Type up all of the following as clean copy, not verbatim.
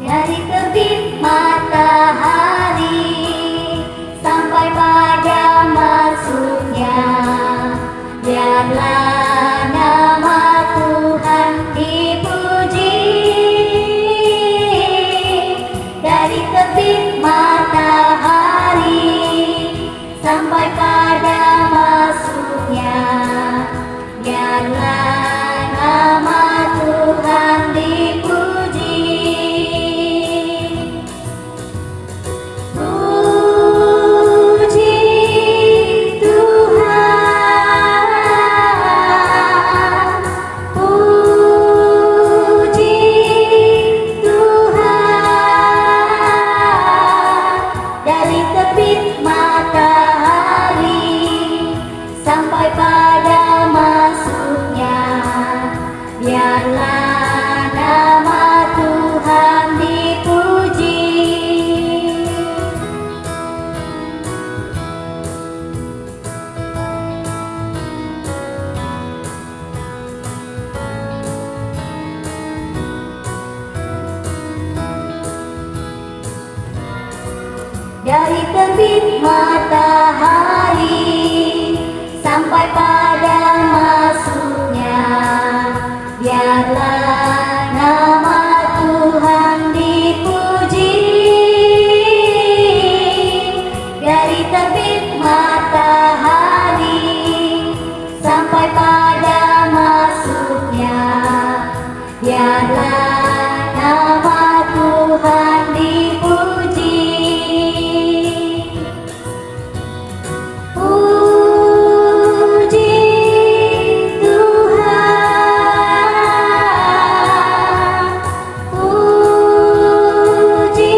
dari terbit matahari sampai pada masuknya. Biarlah nama Tuhan dipuji, dari terbit matahari sampai pada masuknya. Biarlah nama Tuhan dipuji. Puji Tuhan, puji Tuhan, dari terbit matahari sampai pada masuknya. Biarlah nama Tuhan dipuji. Dari terbit matahari sampai pada masuknya. Biarlah nama Tuhan dipuji, dari terbit matahari sampai pada masuknya. Biarlah nama Tuhan dipuji. Puji Tuhan, puji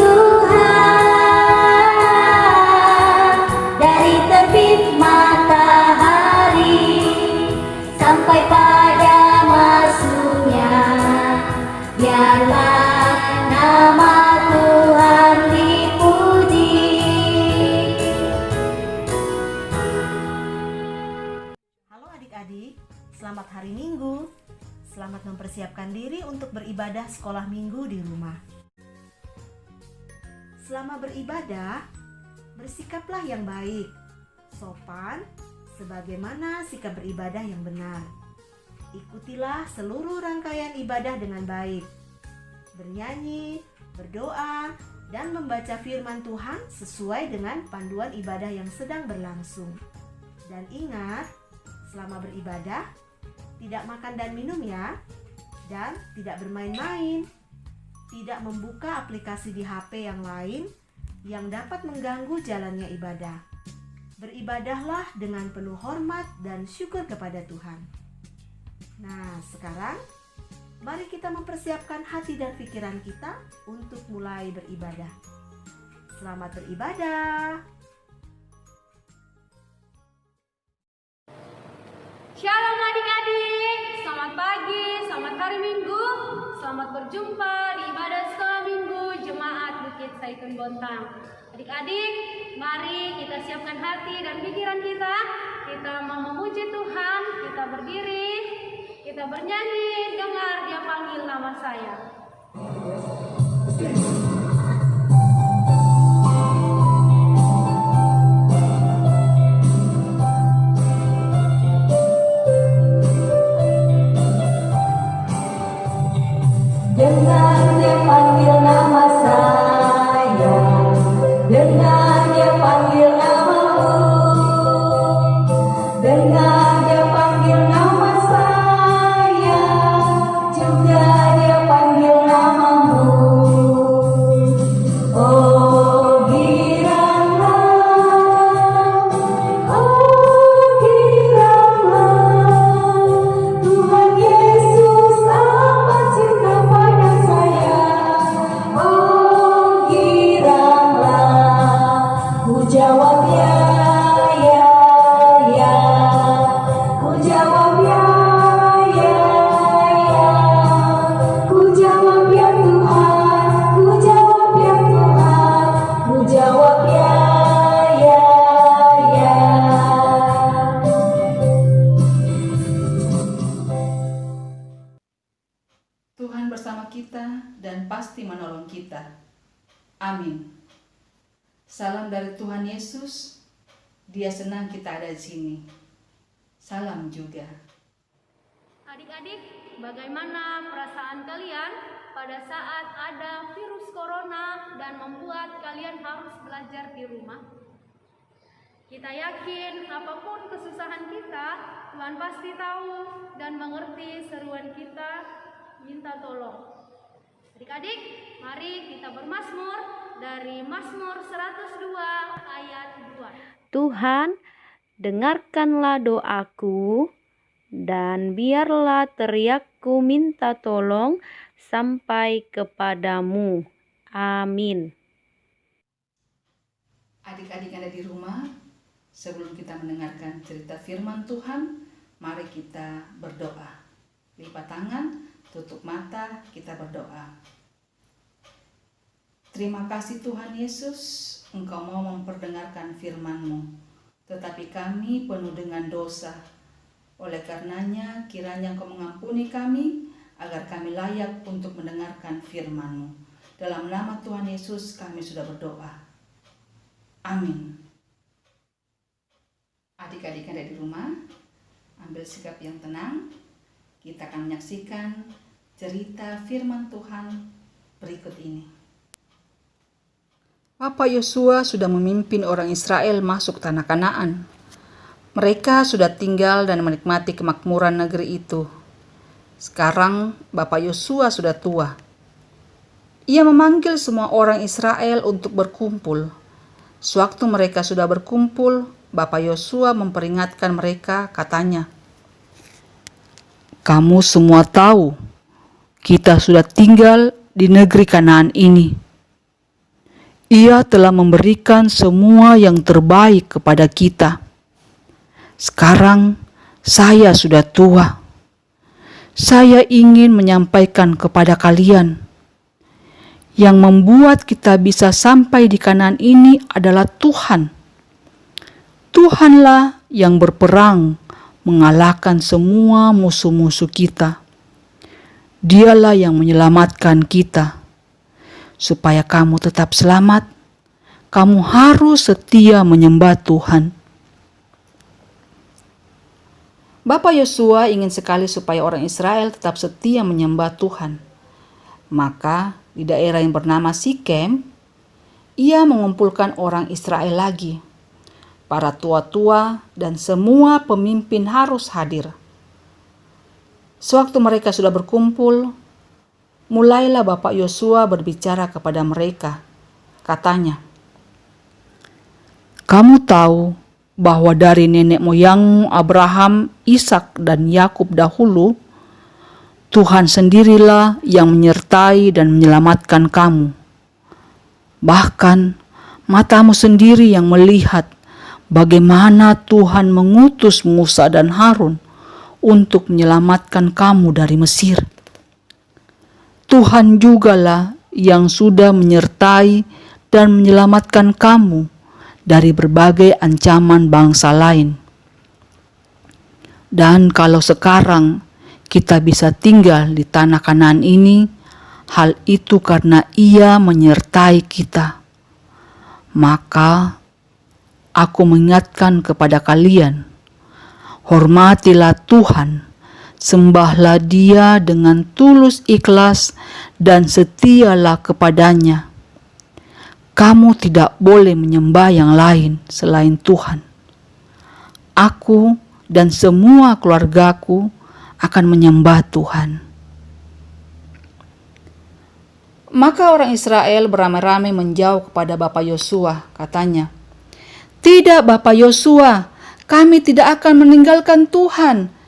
Tuhan, dari terbit matahari sampai pada masuknya. Biarlah nama Tuhan dipuji. Halo adik-adik, selamat hari Minggu. Selamat mempersiapkan diri untuk beribadah sekolah minggu di rumah. Selama beribadah, bersikaplah yang baik, sopan, sebagaimana sikap beribadah yang benar. Ikutilah seluruh rangkaian ibadah dengan baik, bernyanyi, berdoa, dan membaca firman Tuhan sesuai dengan panduan ibadah yang sedang berlangsung. Dan ingat, selama beribadah, tidak makan dan minum ya, dan tidak bermain-main, tidak membuka aplikasi di HP yang lain yang dapat mengganggu jalannya ibadah. Beribadahlah dengan penuh hormat dan syukur kepada Tuhan. Nah, sekarang mari kita mempersiapkan hati dan pikiran kita untuk mulai beribadah. Selamat beribadah. Shalom adik-adik, selamat pagi, selamat hari Minggu. Selamat berjumpa di ibadah sekolah minggu Jemaat Bukit Zaitun Bontang. Adik-adik, mari kita siapkan hati dan pikiran kita. Kita mau memuji Tuhan, kita berdiri, kita bernyanyi, dengar Dia panggil nama saya. Dengar Dia panggil nama saya, dengar Dia panggil namamu, dengar Dia panggil nama saya, juga Dia panggil namamu. Oh giranlah, Tuhan Yesus amat cinta pada saya. Oh Tuhan bersama kita dan pasti menolong kita. Amin. Salam dari Tuhan Yesus. Dia senang kita ada di sini. Salam juga. Adik-adik, bagaimana perasaan kalian pada saat ada virus corona dan membuat kalian harus belajar di rumah? Kita yakin apapun kesusahan kita, Tuhan pasti tahu dan mengerti seruan kita minta tolong. Adik-adik, mari kita bermazmur dari Mazmur 102 ayat 2. Tuhan, dengarkanlah doaku, dan biarlah teriakku minta tolong sampai kepadamu. Amin. Adik-adik yang ada di rumah, sebelum kita mendengarkan cerita firman Tuhan, mari kita berdoa. Lipat tangan, tutup mata, kita berdoa. Terima kasih Tuhan Yesus, Engkau mau memperdengarkan firman-Mu. Tetapi kami penuh dengan dosa. Oleh karenanya, kiranya Engkau mengampuni kami, agar kami layak untuk mendengarkan firman-Mu. Dalam nama Tuhan Yesus kami sudah berdoa. Amin. Adik-adik yang ada di rumah, ambil sikap yang tenang. Kita akan menyaksikan cerita firman Tuhan berikut ini. Bapak Yosua sudah memimpin orang Israel masuk tanah Kanaan. Mereka sudah tinggal dan menikmati kemakmuran negeri itu. Sekarang Bapak Yosua sudah tua. Ia memanggil semua orang Israel untuk berkumpul. Sewaktu mereka sudah berkumpul, Bapak Yosua memperingatkan mereka, katanya, "Kamu semua tahu, kita sudah tinggal di negeri Kanaan ini. Ia telah memberikan semua yang terbaik kepada kita. Sekarang saya sudah tua. Saya ingin menyampaikan kepada kalian, yang membuat kita bisa sampai di Kanaan ini adalah Tuhan. Tuhanlah yang berperang mengalahkan semua musuh-musuh kita. Dialah yang menyelamatkan kita. Supaya kamu tetap selamat, kamu harus setia menyembah Tuhan." Bapak Yosua ingin sekali supaya orang Israel tetap setia menyembah Tuhan. Maka di daerah yang bernama Sikem, ia mengumpulkan orang Israel lagi. Para tua-tua dan semua pemimpin harus hadir. Sewaktu mereka sudah berkumpul, mulailah Bapak Yosua berbicara kepada mereka. Katanya, "Kamu tahu bahwa dari nenek moyangmu Abraham, Ishak, dan Yakub dahulu, Tuhan sendirilah yang menyertai dan menyelamatkan kamu. Bahkan matamu sendiri yang melihat bagaimana Tuhan mengutus Musa dan Harun untuk menyelamatkan kamu dari Mesir. Tuhan jugalah yang sudah menyertai dan menyelamatkan kamu dari berbagai ancaman bangsa lain. Dan kalau sekarang kita bisa tinggal di tanah Kanaan ini, hal itu karena Ia menyertai kita. Maka aku mengingatkan kepada kalian, hormatilah Tuhan. Sembahlah Dia dengan tulus ikhlas dan setialah kepadanya. Kamu tidak boleh menyembah yang lain selain Tuhan. Aku dan semua keluargaku akan menyembah Tuhan." Maka orang Israel beramai-ramai menjauh kepada Bapak Yosua, katanya, "Tidak, Bapak Yosua, kami tidak akan meninggalkan Tuhan.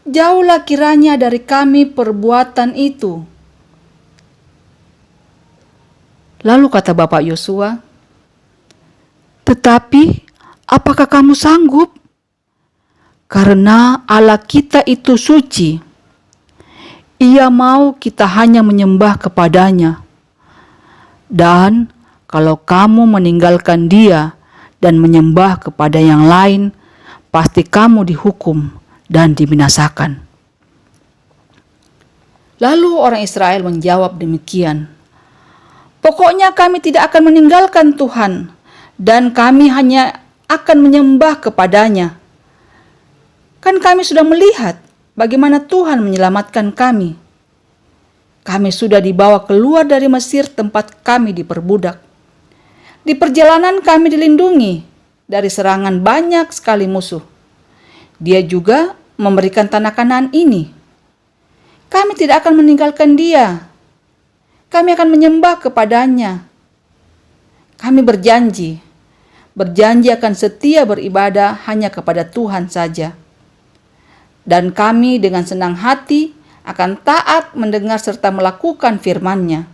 Jauhlah kiranya dari kami perbuatan itu." Lalu kata Bapak Yosua, "Tetapi apakah kamu sanggup? Karena Allah kita itu suci. Ia mau kita hanya menyembah kepadanya. Dan kalau kamu meninggalkan Dia dan menyembah kepada yang lain, pasti kamu dihukum dan dibinasakan." Lalu orang Israel menjawab demikian, "Pokoknya kami tidak akan meninggalkan Tuhan, dan kami hanya akan menyembah kepadanya. Kan kami sudah melihat bagaimana Tuhan menyelamatkan kami. Kami sudah dibawa keluar dari Mesir tempat kami diperbudak. Di perjalanan kami dilindungi dari serangan banyak sekali musuh. Dia juga memberikan tanah Kanaan ini. Kami tidak akan meninggalkan dia. Kami akan menyembah kepadanya. Kami berjanji akan setia beribadah hanya kepada Tuhan saja. Dan kami dengan senang hati akan taat mendengar serta melakukan firman-Nya."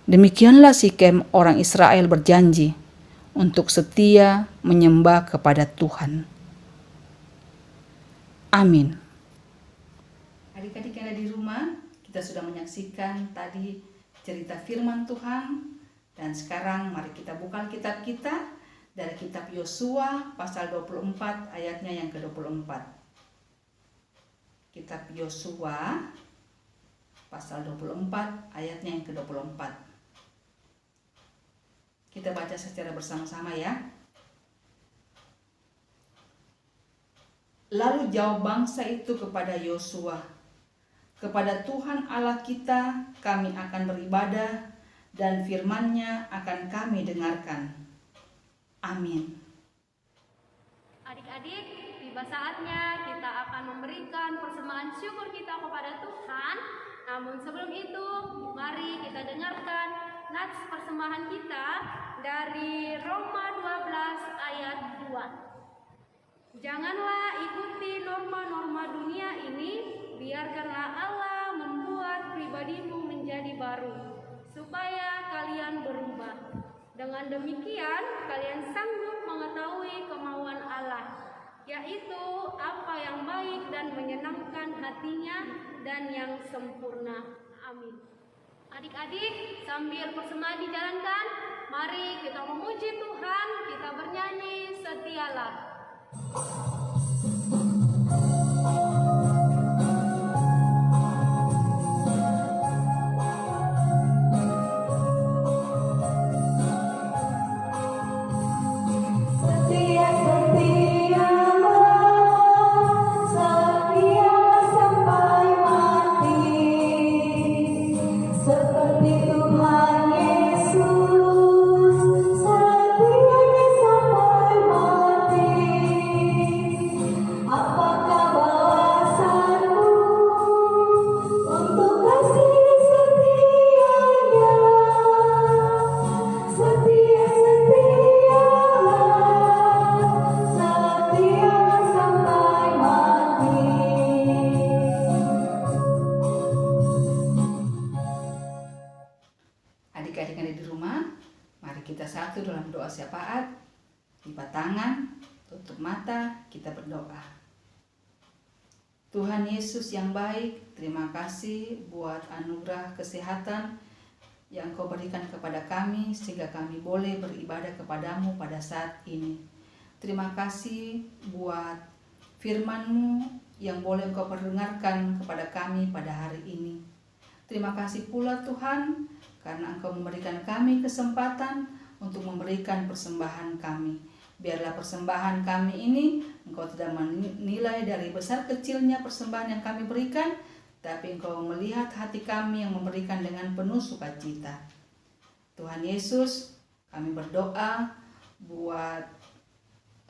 Demikianlah Sikem orang Israel berjanji untuk setia menyembah kepada Tuhan. Amin. Adik-adik yang ada di rumah, kita sudah menyaksikan tadi cerita firman Tuhan, dan sekarang mari kita buka kitab kita dari kitab Yosua pasal 24 ayatnya yang ke-24. Kitab Yosua pasal 24 ayatnya yang ke-24. Kita baca secara bersama-sama ya. Lalu jawab bangsa itu kepada Yosua, "Kepada Tuhan Allah kita kami akan beribadah, dan firman-Nya akan kami dengarkan." Amin. Adik-adik, tiba saatnya kita akan memberikan persembahan syukur kita kepada Tuhan. Namun sebelum itu, mari kita dengarkan nats persembahan kita dari Roma 12 ayat 2. "Janganlah ikuti norma-norma dunia ini, biarkanlah Allah membuat pribadimu menjadi baru, supaya kalian berubah. Dengan demikian, kalian sanggup mengetahui kemauan Allah, yaitu apa yang baik dan menyenangkan hatinya dan yang sempurna." Amin. Adik-adik, sambil persembahan dijalankan, mari kita memuji Tuhan, kita bernyanyi "Setialah". Setia, setialah sampai mati, seperti Tuhan Yesus, setianya sampai mati. Apakah balasanmu untuk kasih setianya? Setialah sampai mati. Adik-adik yang ada di rumah, mari kita satu dalam doa syafaat. Lipat tangan, tutup mata, kita berdoa. Tuhan Yesus yang baik, terima kasih buat anugerah kesehatan yang Kau berikan kepada kami, sehingga kami boleh beribadah kepadamu pada saat ini. Terima kasih buat firman-Mu yang boleh Engkau perdengarkan kepada kami pada hari ini. Terima kasih pula Tuhan, karena Engkau memberikan kami kesempatan untuk memberikan persembahan kami. Biarlah persembahan kami ini Engkau tidak menilai dari besar kecilnya persembahan yang kami berikan, tapi Engkau melihat hati kami yang memberikan dengan penuh sukacita. Tuhan Yesus, kami berdoa buat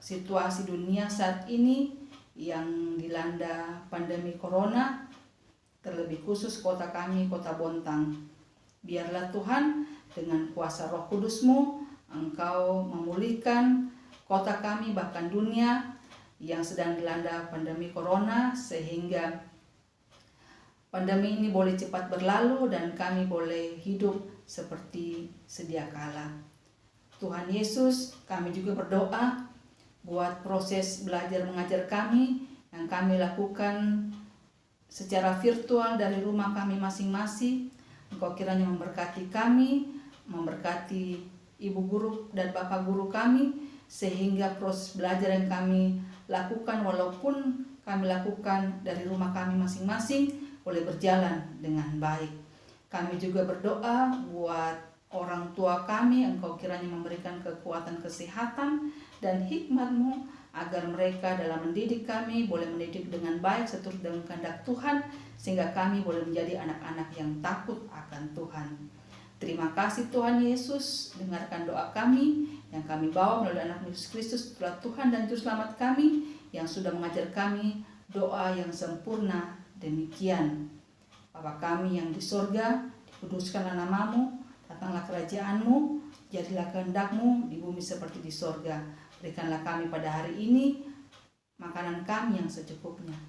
situasi dunia saat ini yang dilanda pandemi corona, terlebih khusus kota kami, kota Bontang. Biarlah Tuhan dengan kuasa Roh Kudus-Mu, Engkau memulihkan kota kami, bahkan dunia yang sedang dilanda pandemi corona, sehingga pandemi ini boleh cepat berlalu dan kami boleh hidup seperti sedia kala. Tuhan Yesus, kami juga berdoa buat proses belajar mengajar kami yang kami lakukan secara virtual dari rumah kami masing-masing. Engkau kiranya memberkati kami, memberkati ibu guru dan bapak guru kami, sehingga proses belajar yang kami lakukan walaupun kami lakukan dari rumah kami masing-masing boleh berjalan dengan baik. Kami juga berdoa buat orang tua kami, Engkau kiranya memberikan kekuatan kesehatan dan hikmat-Mu agar mereka dalam mendidik kami boleh mendidik dengan baik seturut dengan kehendak Tuhan, sehingga kami boleh menjadi anak-anak yang takut akan Tuhan. Terima kasih Tuhan Yesus, dengarkan doa kami yang kami bawa melalui anak Yesus Kristus, itulah Tuhan dan Juru Selamat kami yang sudah mengajar kami doa yang sempurna demikian. Bapa kami yang di sorga, dikuduskanlah namamu, datanglah kerajaan-Mu, jadilah kehendak-Mu di bumi seperti di sorga. Berikanlah kami pada hari ini makanan kami yang secukupnya,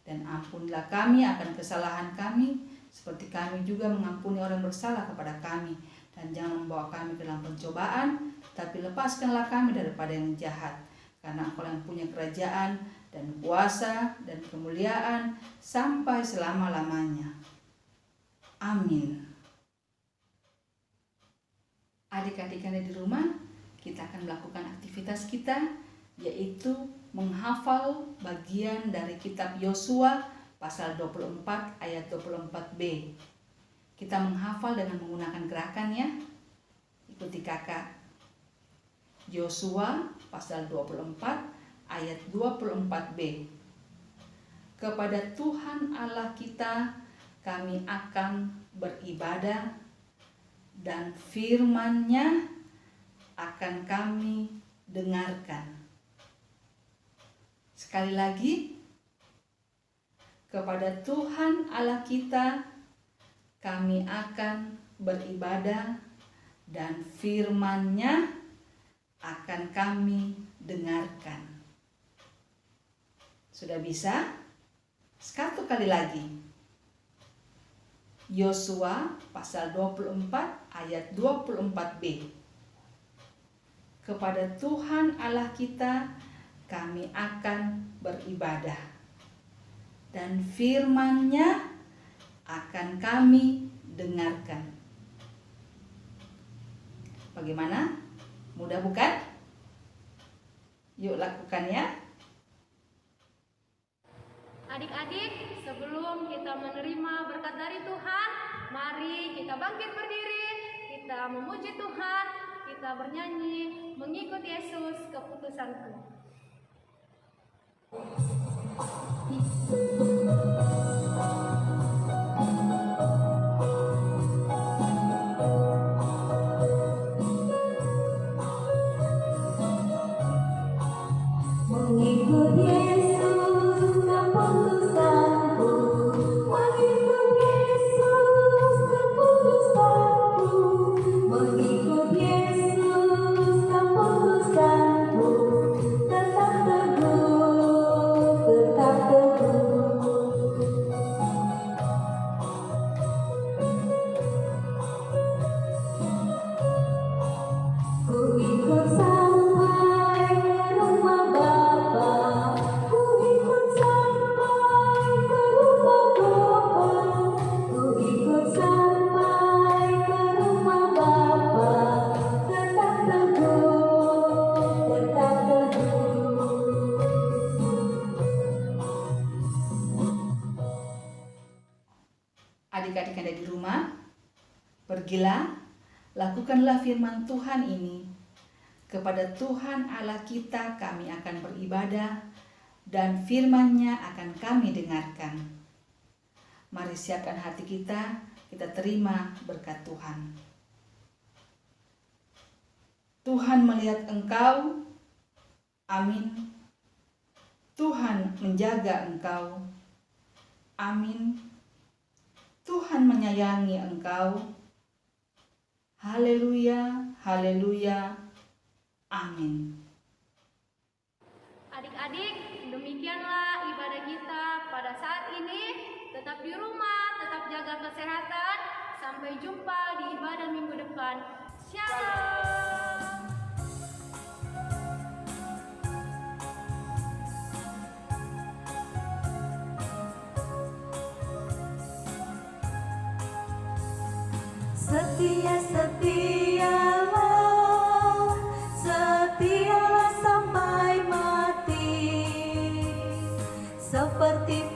dan ampunilah kami akan kesalahan kami, seperti kami juga mengampuni orang bersalah kepada kami. Dan jangan membawa kami ke dalam pencobaan, tapi lepaskanlah kami daripada yang jahat. Karena Engkau yang punya kerajaan dan kuasa dan kemuliaan sampai selama-lamanya. Amin. Adik-adik yang ada di rumah, kita akan melakukan aktivitas kita, yaitu menghafal bagian dari kitab Yosua pasal 24 ayat 24b. Kita menghafal dengan menggunakan gerakan ya. Ikuti kakak. Yosua pasal 24 ayat 24b. Kepada Tuhan Allah kita kami akan beribadah, dan firman-Nya akan kami dengarkan. Sekali lagi, kepada Tuhan Allah kita kami akan beribadah, dan firman-Nya akan kami dengarkan. Sudah bisa? Satu kali lagi. Yosua pasal 24 ayat 24b. Kepada Tuhan Allah kita kami akan beribadah, dan firman-Nya akan kami dengarkan. Bagaimana? Mudah bukan? Yuk lakukan ya. Adik-adik, sebelum kita menerima berkat dari Tuhan, mari kita bangkit berdiri, kita memuji Tuhan, kita bernyanyi, mengikut Yesus keputusanku. Mengikut Yesus keputusanku, mengikut Yesus keputusanku, mengikut Yesus keputusanku, tetap teguh, tetap teguh. Ku ikut sampai ke rumah Bapa, ku ikut sampai ke rumah Bapa, ku ikut sampai ke rumah Bapa, tetap teguh, tetap teguh. Adik-adik yang ada di rumah, pergilah, lakukanlah firman Tuhan ini. Kepada Tuhan Allah kita kami akan beribadah, dan firman-Nya akan kami dengarkan. Mari siapkan hati kita terima berkat Tuhan. Tuhan melihat engkau, amin. Tuhan menjaga engkau, amin. Tuhan menyayangi engkau, haleluya, haleluya, amin. Adik-adik, demikianlah ibadah kita pada saat ini. Tetap di rumah, tetap jaga kesehatan. Sampai jumpa di ibadah minggu depan. Shalom. Setialah sampai mati, seperti